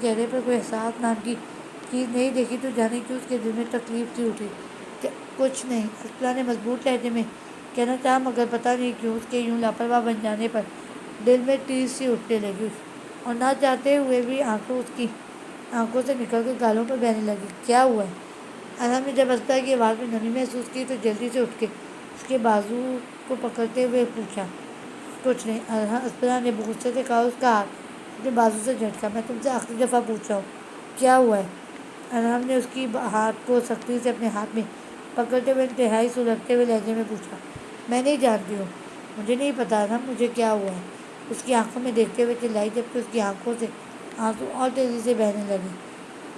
چہرے پر کوئی احساس نام کی چیز نہیں دیکھی تو جانے کیوں اس کے دل میں تکلیف سی اٹھی۔ "کچھ نہیں"، اسپرا نے مضبوط لہجے میں کہنا چاہا مگر پتہ نہیں کیوں اس کے یوں لاپرواہ بن جانے پر دل میں ٹیس سی اٹھنے لگی اور نہ چاہتے ہوئے بھی آنسو اس کی آنکھوں سے نکل کر گالوں پر بہنے لگے۔ "کیا ہوا ہے"، ارحم نے جب اسپرا کی آواز میں نمی محسوس کی تو جلدی سے اٹھ کے اس کے بازو کو پکڑتے ہوئے پوچھا۔ "کچھ نہیں"، اسپرا نے غصے سے کہا اور اس کا ہاتھ اپنے بازو سے جھٹکا۔ "میں تم سے آخری دفعہ پوچھ رہا ہوں، کیا ہوا ہے"، ارحم نے اس کی ہاتھ کو سختی سے اپنے ہاتھ میں پکڑتے ہوئے انتہائی سلگتے ہوئے لہجے میں پوچھا۔ "میں نہیں جانتی ہوں"، "مجھے نہیں پتا ارحم، مجھے کیا ہوا ہے"، اس کی آنکھوں میں دیکھتے ہوئے چلائی جبکہ اس کی آنکھوں سے آنسو اور تیزی سے بہنے لگے۔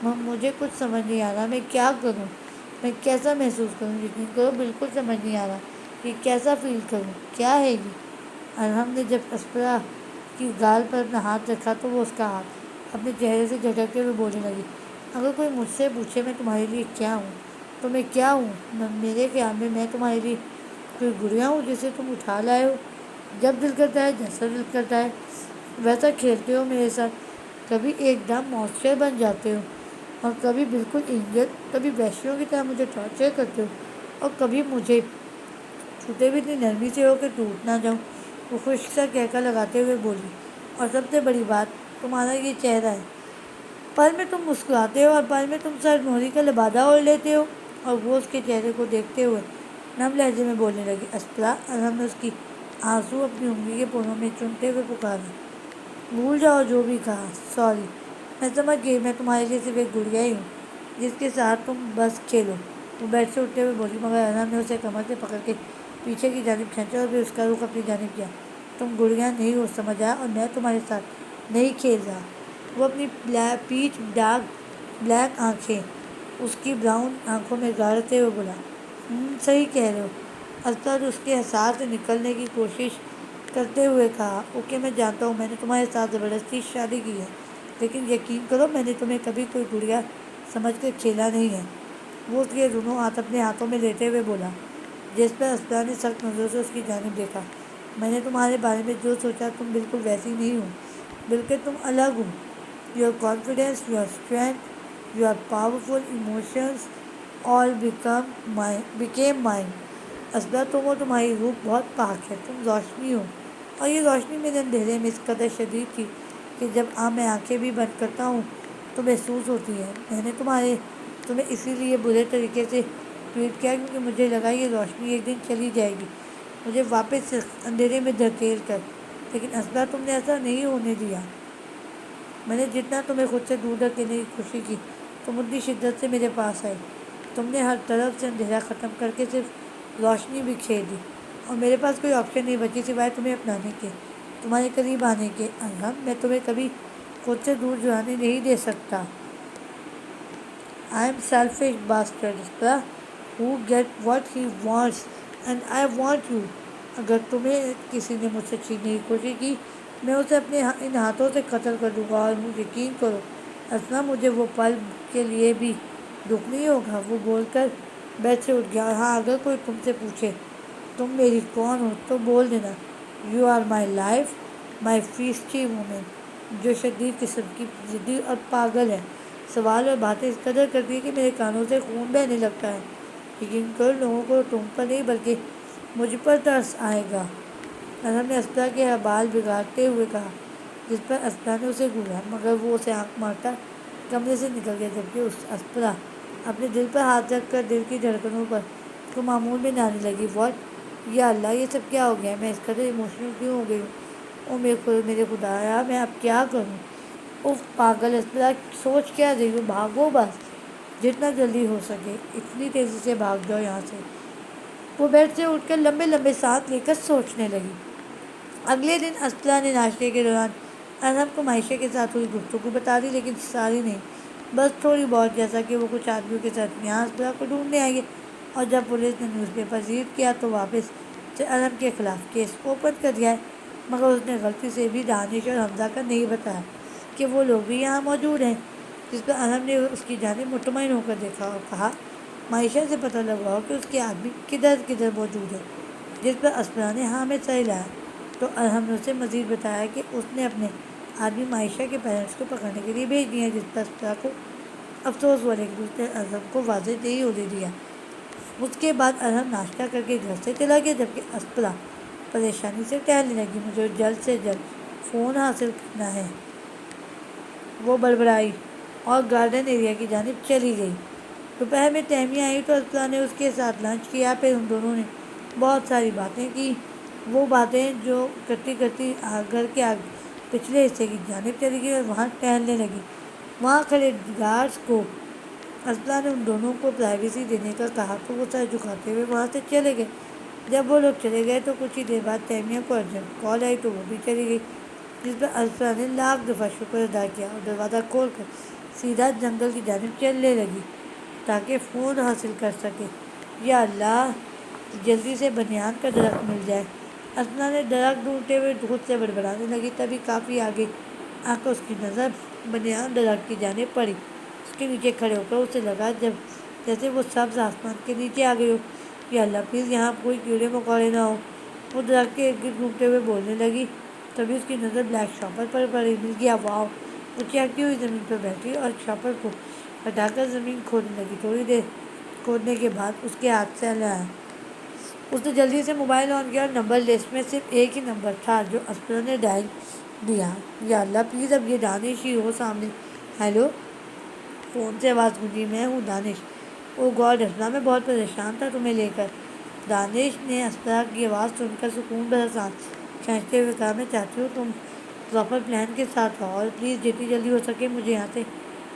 "مجھے کچھ سمجھ نہیں آ رہا، میں کیا کروں، میں کیسا محسوس کروں، یقین کرو بالکل سمجھ نہیں آ رہا کہ کیسا فیل کروں، کیا ہے یہ"۔ ارحم نے جب اسپرا کی گال پر اپنا ہاتھ رکھا تو وہ اس کا ہاتھ اپنے چہرے سے جھٹکتے ہوئے بولنے لگی۔ "اگر کوئی مجھ سے پوچھے میں تمہارے لیے کیا ہوں تو میں کیا ہوں، میرے خیال میں تمہارے لیے کوئی گڑیا ہوں جسے تم اٹھا لائے ہو، جب دل کرتا ہے، جیسا دل کرتا ہے ویسا کھیلتے ہو میرے ساتھ، کبھی ایک دم مانسٹر بن جاتے ہو اور کبھی بالکل اینجل، کبھی ویشیوں کی طرح مجھے ٹارچر کرتے ہو اور کبھی مجھے چھوتے بھی اتنی نرمی سے ہو کہ ٹوٹ نہ جاؤں"، وہ خشک سا کہکا لگاتے ہوئے بولی۔ "اور سب سے بڑی بات تمہارا یہ چہرہ ہے، پل میں تم مسکراتے ہو اور پل میں تم سر مہری کا لبادہ اوڑھ لیتے ہو"، اور وہ اس کے چہرے کو دیکھتے ہوئے نم لہجے میں بولنے لگی۔ "اسپرا"، ارحم نے اس کی آنسو اپنی انگلی کے پونوں میں چومتے ہوئے پکارا، "بھول جاؤ جو بھی کہا، سوری"۔ میں سمجھ گئی میں تمہارے لیے صرف ایک گڑیا ہی ہوں جس کے ساتھ تم بس کھیلو۔ وہ بیڈ سے اٹھتے ہوئے بولی، مگر ارحم نے اسے کمر سے پکڑ کے پیچھے کی جانب کھینچا اور پھر اس کا رخ اپنی جانب کیا۔ تم گڑیا نہیں ہو، سمجھا، اور میں تمہارے ساتھ نہیں کھیل رہا۔ وہ اپنی پیچ ڈارک بلیک آنکھیں اس کی براؤن آنکھوں میں گاڑتے ہوئے بولا، صحیح کہہ رہے ہو۔ اسپرا نے اس کے حساس سے نکلنے کی کوشش کرتے ہوئے کہا، اوکے میں جانتا ہوں میں نے تمہارے ساتھ زبردستی شادی کی ہے، لیکن یقین کرو میں نے تمہیں کبھی کوئی گڑیا سمجھ کر کھیلا نہیں ہے۔ وہ اس کے دونوں ہاتھ اپنے ہاتھوں میں لیتے ہوئے بولا، جس پر اسپرا نے سخت نظروں سے اس کی جانب دیکھا، میں نے تمہارے بارے میں جو سوچا تم بالکل ویسی نہیں ہو، بلکہ تم الگ ہو۔ Your confidence, your strength, your powerful emotions all became mine. Aspra تم اور تمہاری روح بہت پاک ہے، تم روشنی ہو، اور یہ روشنی میرے اندھیرے میں اس قدر شدید تھی کہ جب میں آنکھیں بھی بند کرتا ہوں تو محسوس ہوتی ہے۔ میں نے تمہیں اسی لیے برے طریقے سے ٹریٹ کیا کیونکہ مجھے لگا یہ روشنی ایک دن چلی جائے گی، مجھے واپس اندھیرے میں دھکیل کر، لیکن اسپرا تم نے ایسا نہیں ہونے دیا۔ میں نے جتنا تمہیں خود سے دور دھکیلنے کی کوشش کی تم اتنی شدت سے میرے پاس آئے۔ تم نے ہر طرف سے اندھیرا ختم کر کے صرف روشنی بکھیر دی، اور میرے پاس کوئی آپشن نہیں بچی سوائے تمہیں اپنانے کے، تمہارے قریب آنے کے۔ ارحم، میں تمہیں کبھی خود سے دور جانے نہیں دے سکتا۔ I am selfish bastard, اسپرا، who get what he wants and I want you۔ اگر تمہیں کسی نے مجھ سے چھیننے کی کوشش کی میں اسے اپنے ان ہاتھوں سے قتل کر دوں گا، اور یقین کرو اسپرا مجھے وہ پل کے لیے بھی دکھ نہیں ہوگا۔ وہ بول کر بیڈ سے اٹھ گیا، اور ہاں اگر کوئی تم سے پوچھے تم میری کون ہو تو بول دینا، you are my life, my feisty woman, جو شدید قسم کی ضدی اور پاگل ہے، سوال اور باتیں اس قدر کرتی ہے کہ میرے کانوں سے خون بہنے لگتا ہے۔ یقین کرو لوگوں کو تم پر نہیں بلکہ مجھ پر ترس آئے گا۔ ارحم نے اسپرا کے بال بگاڑتے ہوئے کہا، جس پر اسپرا نے اسے گھورا، مگر وہ اسے آنکھ مارتا کمرے سے نکل گیا، جبکہ اسپرا اپنے دل پر ہاتھ رکھ کر دل کی دھڑکنوں پر کو معمول میں لانے لگی۔ واٹ، یا اللہ یہ سب کیا ہو گیا، میں اس قدر ایموشنل کیوں ہو گئی ہوں، او میرے خدایا میں اب کیا کروں۔ اف پاگل اسپرا، سوچ کیا رہی ہو، بھاگو بس، جتنا جلدی ہو سکے اتنی تیزی سے بھاگ جاؤ یہاں سے۔ وہ بیڈ سے اٹھ کر لمبے لمبے سانس لے کر سوچنے لگی۔ اگلے دن اسپرا نے ناشتے کے دوران ارحم کو معائشہ کے ساتھ ہوئی گفتگو بتا دی، لیکن ساری نہیں، بس تھوڑی بہت، جیسا کہ وہ کچھ آدمیوں کے ساتھ یہاں اسپرا کو ڈھونڈنے آئی ہے، اور جب پولیس نے نیوز پیپر ریڈ کیا تو واپس سے ارحم کے خلاف کیس اوپن کر دیا ہے، مگر اس نے غلطی سے بھی دانش اور حمزہ کا نہیں بتایا کہ وہ لوگ بھی یہاں موجود ہیں، جس پر ارحم نے اس کی جانب مطمئن ہو کر دیکھا اور کہا، معائشہ سے پتہ لگاؤ کہ اس کے آدمی کدھر کدھر موجود ہے، جس پر اسپرا نے ہاں میں سر ہلایا، تو ارحم نے اسے مزید بتایا کہ اس نے اپنے آدمی معائشہ کے پیرنٹس کو پکڑنے کے لیے بھیج دیے ہیں، جس پر اسپرا کو افسوس ہوا، لیکن اس نے ارحم کو واضح نہیں ہونے دیا۔ اس کے بعد ارحم ناشتہ کر کے گھر سے چلا گیا، جبکہ اسپرا پریشانی سے ٹہلنے لگی، مجھے جلد سے جلد فون حاصل کرنا ہے، وہ بڑبڑائی اور گارڈن ایریا کی جانب چلی گئی۔ دوپہر میں تہمیہ آئی تو اسپرا نے اس کے ساتھ لنچ کیا، پھر ان دونوں نے بہت ساری باتیں کی، وہ باتیں جو کرتی کرتی گھر کے پچھلے حصے کی جانب چلی گئی اور وہاں ٹہلنے لگی۔ وہاں کھڑے گارڈز کو اسپرا نے ان دونوں کو پرائیویسی دینے کا کہا تو وہ سر جھکاتے ہوئے وہاں سے چلے گئے۔ جب وہ لوگ چلے گئے تو کچھ ہی دیر بعد تہمیہ کو ارجنٹ کال آئی تو وہ بھی چلی گئی، جس پر اسپرا نے لاکھ دفعہ شکر ادا کیا اور دروازہ کھول کر سیدھا جنگل کی جانب چلنے لگی تاکہ فون حاصل کر سکے۔ یا اللہ، جلدی سے بنیان کا درخت مل جائے۔ اسپرا نے درخت ڈھونڈتے ہوئے خود سے بڑبڑانے لگی، تبھی کافی آگے آ کر اس کی نظر بنیان درخت کی جانب پڑی۔ اس کے نیچے کھڑے ہو کر اسے لگا جیسے وہ سبز آسمان کے نیچے آ گئی ہو۔ یا اللہ پلیز یہاں کوئی کیڑے مکوڑے نہ ہو۔ وہ درخت کے ارد گرد گھومتے ہوئے بولنے لگی، تبھی اس کی نظر بلیک شاپر پر پڑی۔ مل گیا، واو۔ وہ چہکتی ہوئی زمین پر بیٹھی اور شاپر کو ہٹا کر زمین کھودنے لگی۔ تھوڑی دیر کھودنے کے بعد اس کے ہاتھ سے آیا، اس نے جلدی سے موبائل آن کیا اور نمبر لسٹ میں صرف ایک ہی نمبر تھا جو اسپرا نے ڈائل دیا۔ یا اللہ پلیز اب یہ دانش ہی ہو سامنے۔ ہیلو، فون سے آواز گونجی، میں ہوں دانش۔ او گاڈ اسپرا، میں بہت پریشان تھا تمہیں لے کر۔ دانش نے اسپرا کی آواز سن کر سکون بھرا سانس کھینچتے ہوئے کہا، میں چاہتی ہوں پراپر پلان کے ساتھ آؤ اور پلیز جتنی جلدی ہو سکے مجھے یہاں سے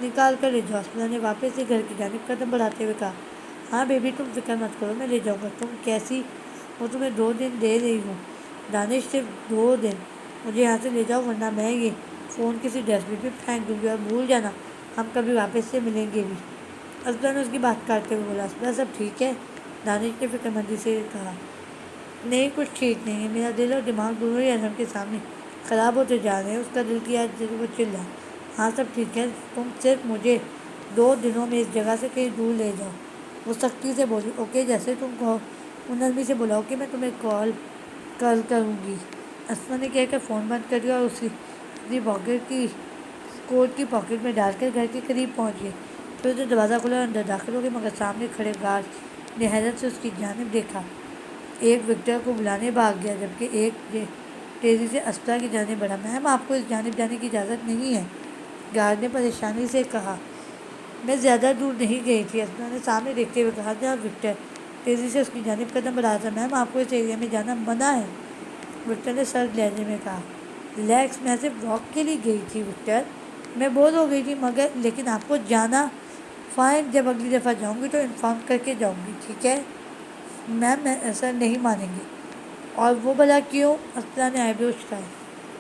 نکال کر لے جاؤ۔ اسپنا نے واپس سے گھر کی جانب قدم بڑھاتے ہوئے کہا، ہاں بیبی تم فکر مت کرو، میں لے جاؤں گا، تم کیسی وہ تمہیں 2 دن دے رہی ہوں، دانش صرف 2 دن، مجھے یہاں سے لے جاؤ ورنہ میں یہ فون کسی ڈسٹ بن میں پھینک دوں گی اور بھول جانا ہم کبھی واپس سے ملیں گے بھی۔ اسپنا نے اس کی بات کاٹتے ہوئے بولا، اسپنا سب ٹھیک ہے؟ دانش نے فکر مندی سے کہا، نہیں کچھ ٹھیک نہیں ہے، میرا دل اور دماغ دونوں ہی ارحم کے سامنے خراب ہوتے جا رہے ہیں۔ اس کا دل کیا وہ چلا، ہاں سب ٹھیک ہے، تم صرف مجھے 2 دنوں میں اس جگہ سے کہیں دور لے جاؤ۔ وہ سختی سے بولی، اوکے جیسے تم کہو۔ وہ نرمی سے بولا، اوکے میں تمہیں کال کروں گی۔ اسما نے کہہ کر فون بند کر دیا اور اپنی کوٹ کی پاکٹ میں ڈال کر گھر کے قریب پہنچ گئی۔ پھر اس نے دروازہ کھولا اور اندر داخل ہو گئی، مگر سامنے کھڑے گارڈ نے حیرت سے اس کی جانب دیکھا۔ ایک وکٹر کو بلانے بھاگ گیا جبکہ ایک تیزی سے اسپنا کی جانب بڑھا۔ میم آپ کو اس جانب جانے کی اجازت نہیں ہے، گارڈ نے پریشانی سے کہا۔ میں زیادہ دور نہیں گئی تھی، اسپنا نے سامنے دیکھتے ہوئے کہا۔ جناب وکٹر تیزی سے اس کی جانب قدم بڑھا تھا، میم آپ کو اس ایریا میں جانا منع ہے، وکٹر نے سرد لہجے میں کہا۔ ریلیکس، میں صرف واک کے لیے گئی تھی وکٹر، میں بور ہو گئی تھی لیکن آپ کو جانا فائن، جب اگلی دفعہ جاؤں گی تو انفارم کر کے جاؤں گی، ٹھیک ہے؟ میم میں ایسا نہیں مانیں گی۔ اور وہ بھلا کیوں؟ اسپنا نے آئی برو اٹھائے۔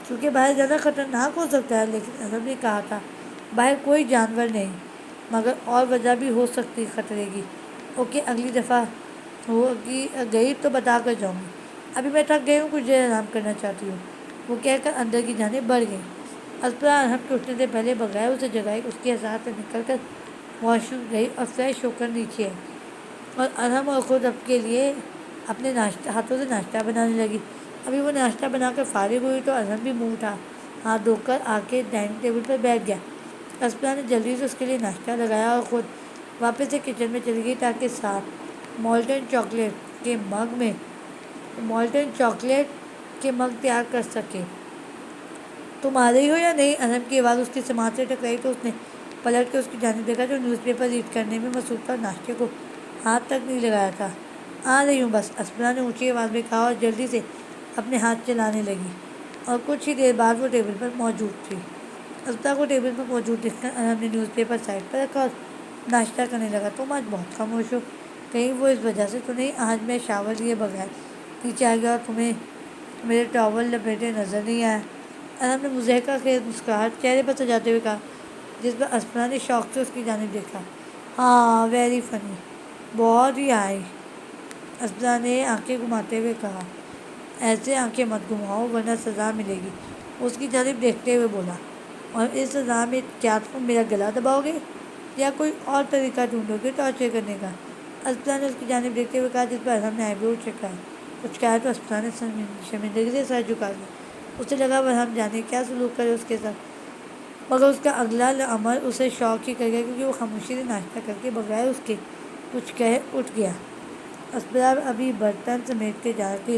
کیونکہ باہر زیادہ خطرناک ہو سکتا ہے، لیکن ارحم نے کہا تھا باہر کوئی جانور نہیں، مگر اور وجہ بھی ہو سکتی خطرے کی۔ اوکے اگلی دفعہ ہوگی گئی تو بتا کر جاؤں گی، ابھی میں تھک گئی ہوں، کچھ دیر آرام کرنا چاہتی ہوں، وہ کہہ کر اندر کی جانب بڑھ گئی۔ اسپنا ارحم کے اٹھنے سے پہلے بغیر اسے جگائے اس کے ساتھ سے نکل کر واش روم گئی اور فریش ہو کر نیچے آئی اور ارحم اور خود اب کے لیے اپنے ہاتھوں سے ناشتہ بنانے لگی۔ ابھی وہ ناشتہ بنا کر فارغ ہوئی تو ارحم بھی منہ اٹھا ہاتھ دھو کر آ کے ڈائننگ ٹیبل پر بیٹھ گیا۔ اسپنا نے جلدی سے اس کے لیے ناشتہ لگایا اور خود واپس سے کچن میں چلی گئی تاکہ ساتھ مالٹن چاکلیٹ کے مگ تیار کر سکے۔ تم آ رہی ہو یا نہیں؟ ارحم کی آواز اس کی سماعت سے ٹکرائی تو اس نے پلٹ کے اس کی جانب دیکھا جو نیوز پیپر ریڈ کرنے میں مصروف تھا، ناشتے کو ہاتھ تک نہیں لگایا تھا۔ آ رہی ہوں بس، اسپنا نے اونچی آواز میں کہا اور جلدی سے اپنے ہاتھ چلانے لگی، اور کچھ ہی دیر بعد وہ ٹیبل پر موجود تھی۔ اسپنا کو ٹیبل پر موجود دیکھ کر ارحم نے نیوز پیپر سائڈ پر رکھا اور ناشتہ کرنے لگا۔ تم آج بہت خاموش ہو، کہیں وہ اس وجہ سے تو نہیں آج میں شاور لیے بغیر نیچے آ گیا اور تمہیں میرے ٹاول لپیٹے نظر نہیں آیا؟ ارحم نے مضحکہ خیز مسکراہٹ چہرے پر سجاتے ہوئے کہا، جس پر اسپنا نے شوق سے اس کی جانب دیکھا۔ ہاں ویری فنی، بہت ہی ہائی، اسپنا نے آنکھیں گھماتے ہوئے کہا۔ ایسے آنکھیں مت گھماؤ ورنہ سزا ملے گی، اس کی جانب دیکھتے ہوئے بولا۔ اور اس سزا میں کیا تم میرا گلا دباؤ گے یا کوئی اور طریقہ ڈھونڈو گے ٹارچر کرنے کا؟ اسپنا نے اس کی جانب دیکھتے ہوئے کہا، جس پر ارحم نے آئی برو چڑھائے۔ کچھ کہا تو اسپنا نے شرمندگی سے سر جھکا دیا۔ اسے لگا ارحم جانے کیا سلوک کرے اس کے ساتھ، مگر اس کا اگلا عمل اسے شوق ہی کر گیا کیونکہ وہ خاموشی سے ناشتہ کر کے بغیر اس کے کچھ کہے اٹھ گیا۔ اسپنا ابھی برتن سمیٹ کے جا کے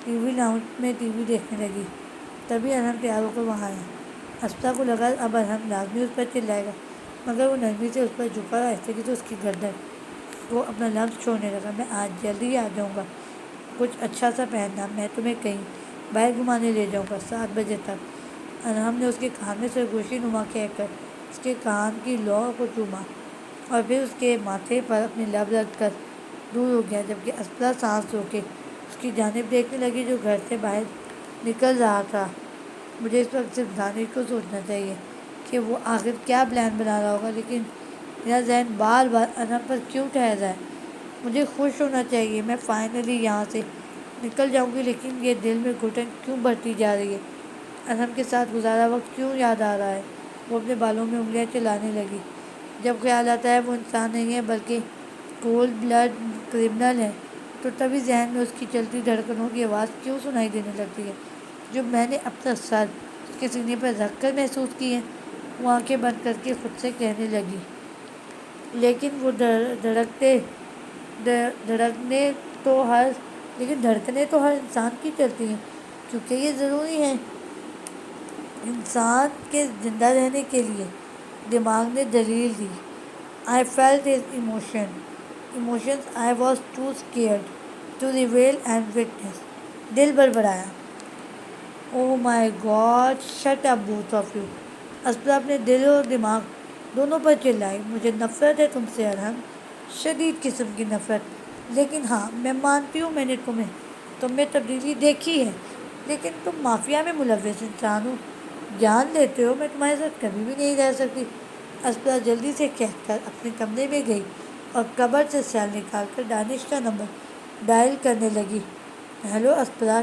ٹی وی لاؤنج میں ٹی وی دیکھنے لگی، تبھی ارحم تیار ہو کر وہاں آیا۔ اسپنا کو لگا اب ارحم لازمی اس پر چلائے گا، مگر وہ نرمی سے اس پر جھکا اور آہستگی سے اس کی گردن کو اپنا لمس چھوڑنے لگا۔ میں آج جلدی ہی آ جاؤں گا، کچھ اچھا سا پہننا، میں تمہیں کہیں باہر گھمانے لے جاؤں گا 7 بجے تک۔ ارحم نے اس کے کان میں سرگوشی نما کہہ کر اس کے کان کی لو کو چوما اور پھر اس کے ماتھے پر اپنے لب رکھ کر دور ہو گیا، جبکہ اسپنا سانس روکے اس کی جانب دیکھنے لگی جو گھر سے باہر نکل رہا تھا۔ مجھے اس وقت صرف دانش کو سوچنا چاہیے کہ وہ آخر کیا پلان بنا رہا ہوگا، لیکن میرا ذہن بار بار ارحم پر کیوں ٹھہر رہا ہے۔ مجھے خوش ہونا چاہیے، میں فائنلی یہاں سے نکل جاؤں گی، لیکن یہ دل میں گھٹن کیوں بڑھتی جا رہی ہے؟ ارحم کے ساتھ گزارا وقت کیوں یاد آ رہا ہے؟ وہ اپنے بالوں میں انگلیاں چلانے لگی۔ جب خیال آتا ہے وہ انسان نہیں ہے بلکہ کولڈ بلڈ کرمنل ہے، تو تبھی ذہن میں اس کی چلتی دھڑکنوں کی آواز کیوں سنائی دینے لگتی ہے جو میں نے اپنا سر اس کے سینے پر رکھ کر محسوس کی ہے۔ وہ آنکھیں بند کر کے خود سے کہنے لگی، لیکن وہ دھڑکنیں تو ہر انسان کی چلتی ہیں، کیونکہ یہ ضروری ہے انسان کے زندہ رہنے کے لیے، دماغ نے دلیل دی۔ I felt his emotions I was too scared to reveal and witness۔ دل بڑبڑایا، oh my god shut up both of you. Aspra اپنے دل اور دماغ دونوں پر چلائی. مجھے نفرت ہے تم سے ارحم، شدید قسم کی نفرت. لیکن ہاں میں مانتی ہوں میں نے تم میں تبدیلی دیکھی ہے، لیکن تم مافیا میں ملوث انسان ہو. جان لیتے ہو میں تمہارے ساتھ کبھی بھی نہیں رہ سکتی. اسپرا جلدی سے کہہ کر اپنے کمرے میں گئی اور کبر سے سیل نکال کر دانش کا نمبر ڈائل کرنے لگی. ہیلو اسپرا،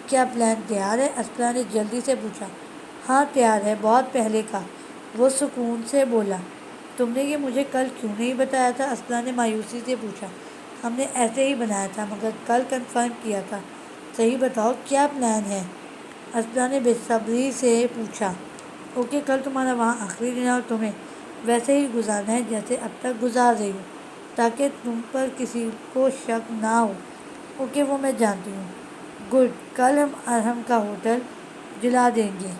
کیا پلان تیار ہے؟ اسپرا نے جلدی سے پوچھا. ہاں تیار ہے، بہت پہلے کا، وہ سکون سے بولا. تم نے یہ مجھے کل کیوں نہیں بتایا تھا؟ اسپرا نے مایوسی سے پوچھا. ہم نے ایسے ہی بنایا تھا مگر کل کنفرم کیا تھا. صحیح بتاؤ کیا پلان ہے؟ اسپرا نے بے صبری سے پوچھا. اوکے، کل تمہارا وہاں آخری دن ہے اور تمہیں ویسے ہی گزارنا ہے جیسے اب تک گزار رہی ہو، تاکہ تم پر کسی کو شک نہ ہو. اوکے وہ میں جانتی ہوں. گڈ. کل ہم ارحم کا ہوٹل جلا دیں گے.